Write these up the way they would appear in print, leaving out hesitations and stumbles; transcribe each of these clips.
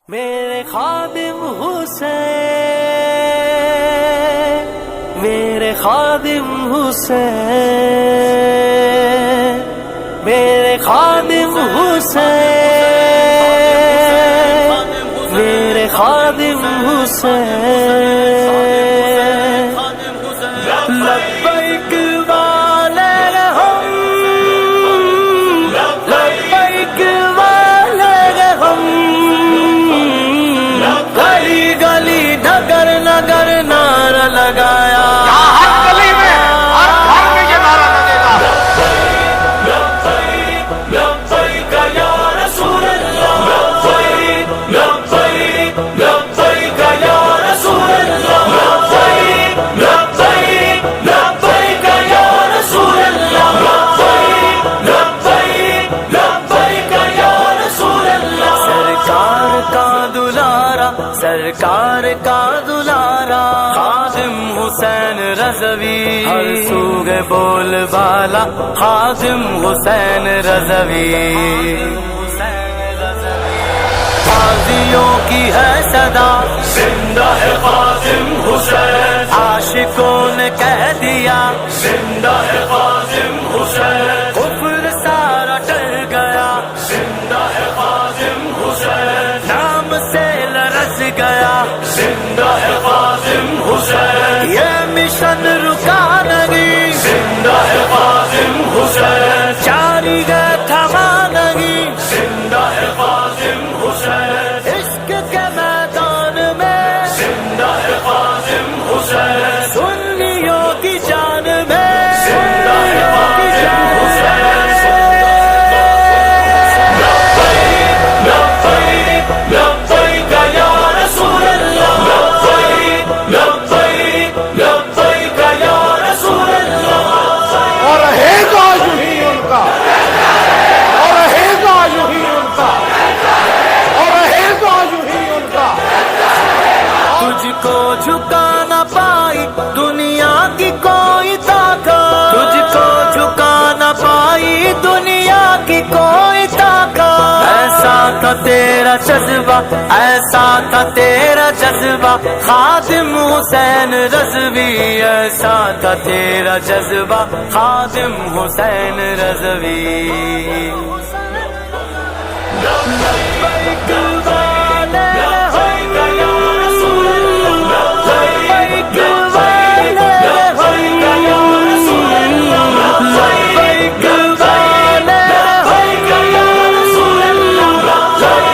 میرے خادم حسین، میرے خادم حسین، میرے خادم حسین، میرے خادم حسین، لبیک والے ہم، لبیک والے ہم، گلی گلی نگر نگر نعرہ لگایا، ہر گلی میں ہر گھر میں یہ نعرہ لگے گا۔ لبیک لبیک یا رسول اللہ، لبیک لبیک لبیک یا رسول اللہ، لبیک لبیک لبیک یا رسول اللہ، لبیک لبیک لبیک یا رسول اللہ۔ سرکار کا دلارا، سرکار کا دلارا، خادم حسین رضوی، ہر سوگ بول بالا، خادم حسین رضوی، قاضیوں کی ہے صدا، زندہ ہے خادم حسین، عاشقوں نے کہہ دیا، زندہ ہے خادم حسین، کفر سارا ٹل گیا، زندہ ہے خادم حسین، نام سے لرز گیا، زندہ ہے خادم حسین، یہ مشن رکا نہیں، زندہ ہے خادم حسین، جاری ہے تھما نہیں، زندہ ہے خادم حسین، عشق کے میدان میں، زندہ ہے خادم حسین، سنیوں کی جان میں، زندہ ہے خادم حسین، لبیک لبیک لبیک یا رسول اللہ، لبیک لبیک لبیک یا رسول اللہ۔ اور رہے گا یوں ہی ان کا، اور رہے گا یوں ہی ان کا، اور رہے گا یوں ہی ان کا۔ تجھ کو جھکا نہ پائی دنیا کی کوئی طاقت، تجھ کو جھکا نہ پائی دنیا کی کوئی طاقت، ایسا تھا تیرا جذبہ، ایسا تھا تیرا جذبہ، خادم حسین رضوی، ایسا تھا تیرا جذبہ، خادم حسین رضوی۔ لبیک والے لبیک یا رسول اللہ، لبیک والے لبیک یا رسول اللہ، لبیک والے لبیک یا رسول اللہ،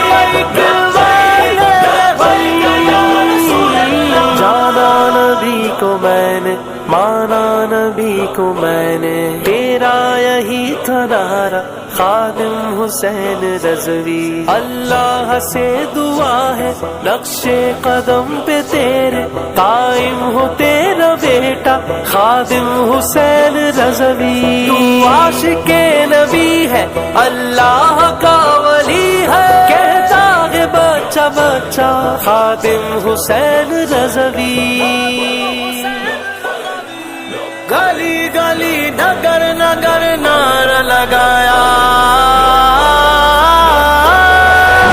لبیک والے لبیک یا رسول اللہ۔ جانا نبی کو میں نے، مانا نبی کو میں نے، تیرا یہی تھا نعرہ، خادم حسین رضوی۔ اللہ سے دعا ہے نقش قدم پہ تیرے، قائم ہو تیرا بیٹا خادم حسین رضوی۔ تو عاشق نبی ہے، اللہ کا ولی ہے، کہتا ہے بچہ بچہ خادم حسین رضوی۔ گلی گلی نگر نگر نعرہ لگایا،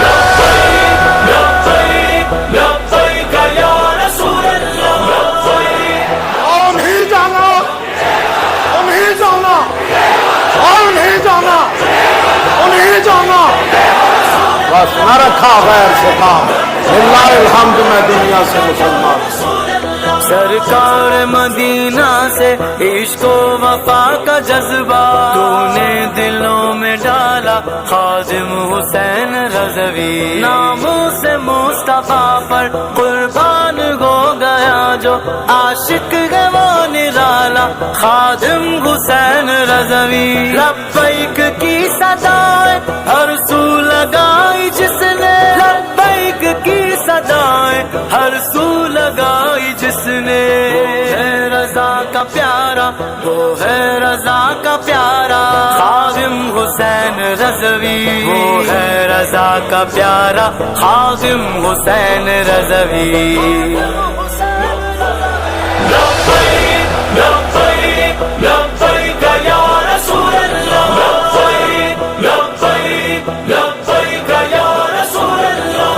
لبیک لبیک لبیک یا رسول اللہ، لبیک۔ اور نہیں جانا، اور نہیں جانا، اور نہیں جانا، اور نہیں جانا۔ بس نہ رکھا غیر سے کام، للہ الحمد میں دنیا سے مسلمان۔ سرکار مدینہ سے عشق و وفا کا جذبہ تو نے دلوں میں ڈالا، خادم حسین رضوی، ناموں سے مصطفیٰ پر قربان ہو گیا جو عاشق ہے وہ نرالا، خادم حسین رضوی۔ لبیک کی صدائیں ہر سو لگائی جس نے، لبیک کی صدائیں ہر سو لگائی جس نے، ہے رضا کا پیارا، وہ ہے رضا کا پیارا، خادم حسین رضوی، وہ ہے رضا کا پیارا، خادم حسین رضوی۔ لبیک لبیک لبیک یا رسول اللہ، لبیک لبیک لبیک یا رسول اللہ،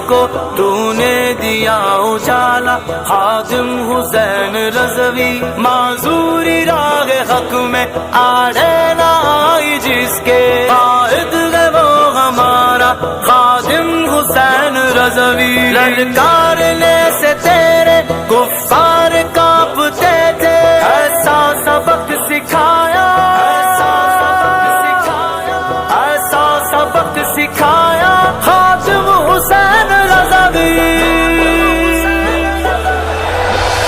کو تو نے دیا اجالا خادم حسین رضوی معذوری راہ حق میں آڑے نہ آئی جس کے قائد ہے وہ ہمارا خادم حسین رضوی للکارنے سے تیرے کفار کانپتے تھے ایسا سبق سکھایا ایسا سبق سکھایا خادم حسین رضوی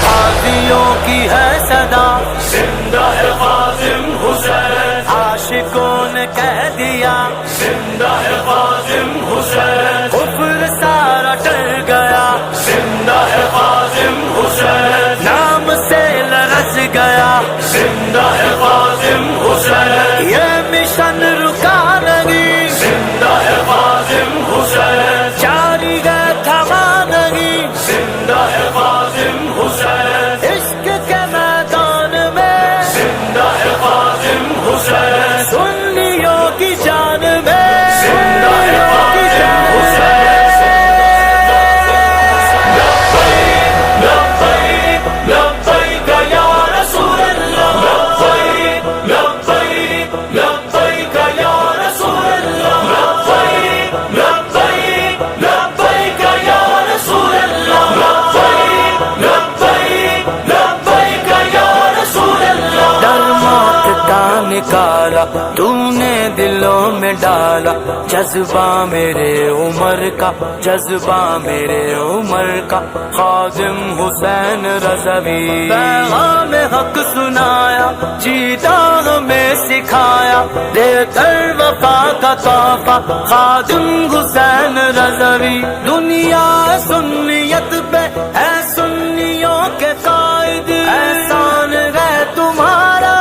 غازیوں کی ہے صدا زندہ ہے خادم حسین عاشقوں نے کہہ دیا زندہ ہے خادم حسین کفر سارا ٹل گیا زندہ ہے خادم حسین نام سے لرز گیا زندہ ہے خادم حسین یہ مشن رکا نہیں زندہ ہے خادم حسین جاری گئے تھما نہیں زندہ ہے خادم حسین عشق کے میدان میں زندہ ہے خادم حسین سنیوں کی جان میں زندہ ہے خادم حسین نکالا تو نے دلوں میں ڈالا جذبہ میرے عمر کا جذبہ میرے عمر کا خادم حسین رضوی پیغام حق سنایا جیتا ہمیں سکھایا دے کر وفا کا تحفہ خادم حسین رضوی دنیا سنیت پہ ہے سنیوں کے قائد احسان ہے تمہارا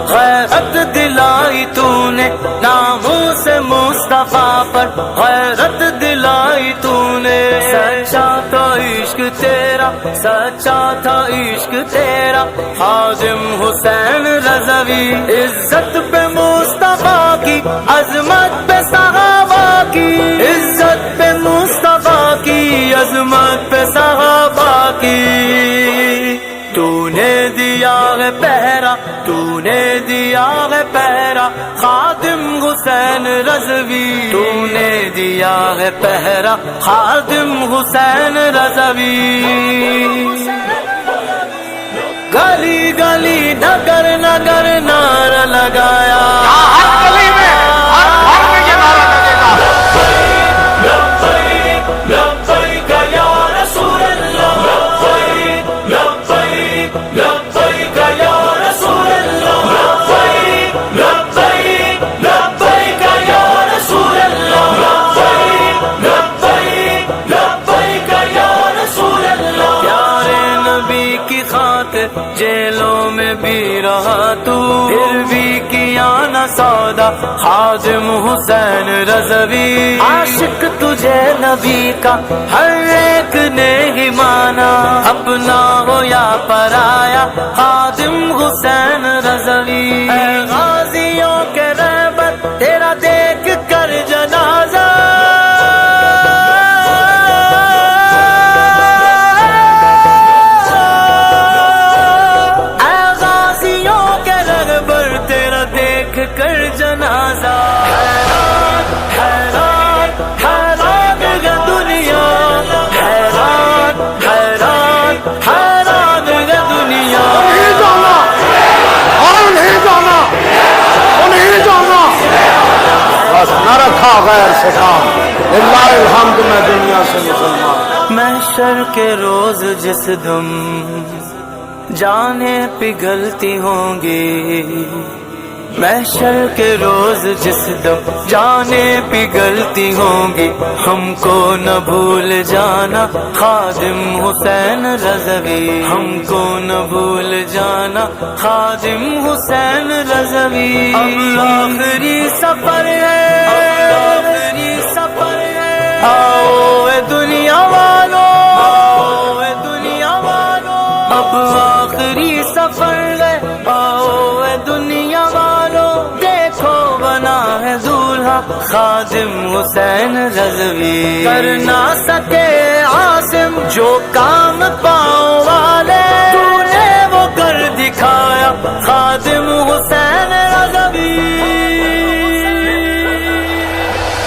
غیرت دلائی تو نے ناموں سے مصطفیٰ پر غیرت دلائی تو نے سچا تھا عشق تیرا سچا تھا عشق تیرا خادم حسین رضوی عزت پہ مصطفیٰ کی عظمت پہ صحابہ کی عزت پہ مصطفیٰ کی عظمت پہ صحابہ کی تو نے دیا ہے پہرا تو نے دیا ہے پہرا خادم حسین رضوی تو نے دیا ہے پہرا خادم حسین رضوی گلی گلی نگر نگر نعرہ لگایا ہر گلی میں ہر گھر میں یہ نعرہ لگے گا جیلوں میں بھی رہا تو پھر بھی کیا نہ سودا خادم حسین رضوی عاشق تجھے نبی کا ہر ایک نے ہی مانا اپنا ہو یا پرایا خادم حسین رضوی اے غازیوں کے رہبر تیرا دیکھ کر جنازہ کر جنازہ حیران حیران حیران ہے دنیا حیران حیران حیران ہے دنیا نہیں جانا اور نہیں جانا نہیں جانا بس نہ رکھا غیر سے کام للہ الحمد میں دنیا سے مسلمان محشر کے روز جس دم جانیں پگھلتی ہوں گی محشر کے روز جس دم جانیں پگھلتی ہوں گی، ہم کو نہ بھول جانا خادم حسین رضوی، ہم کو نہ بھول جانا خادم حسین رضوی۔ اب آخری سفر ہے، آخری سفر ہے، آؤ اے دنیا والوں، آؤ اے دنیا والوں، اب آخری سفر ہے، آؤ اے دنیا والوں، دیکھو بنا ہے دولہا خادم حسین رضوی۔ کر نہ سکے عاصم جو کام پاؤں والے، تو نے وہ کر دکھایا خادم حسین رضوی۔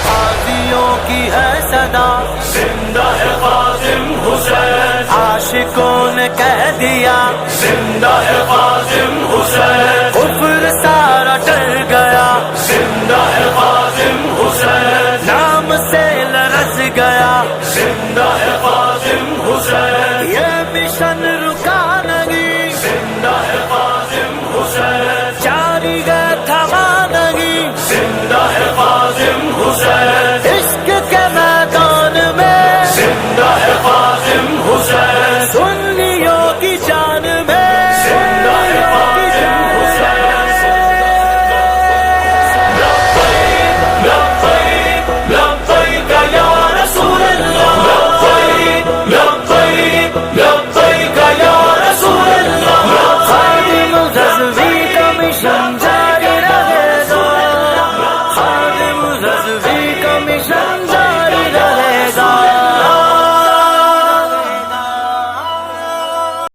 غازیوں کی ہے صدا، زندہ ہے خادم حسین، عاشقوں نے کہہ دیا، زندہ ہے خادم حسین۔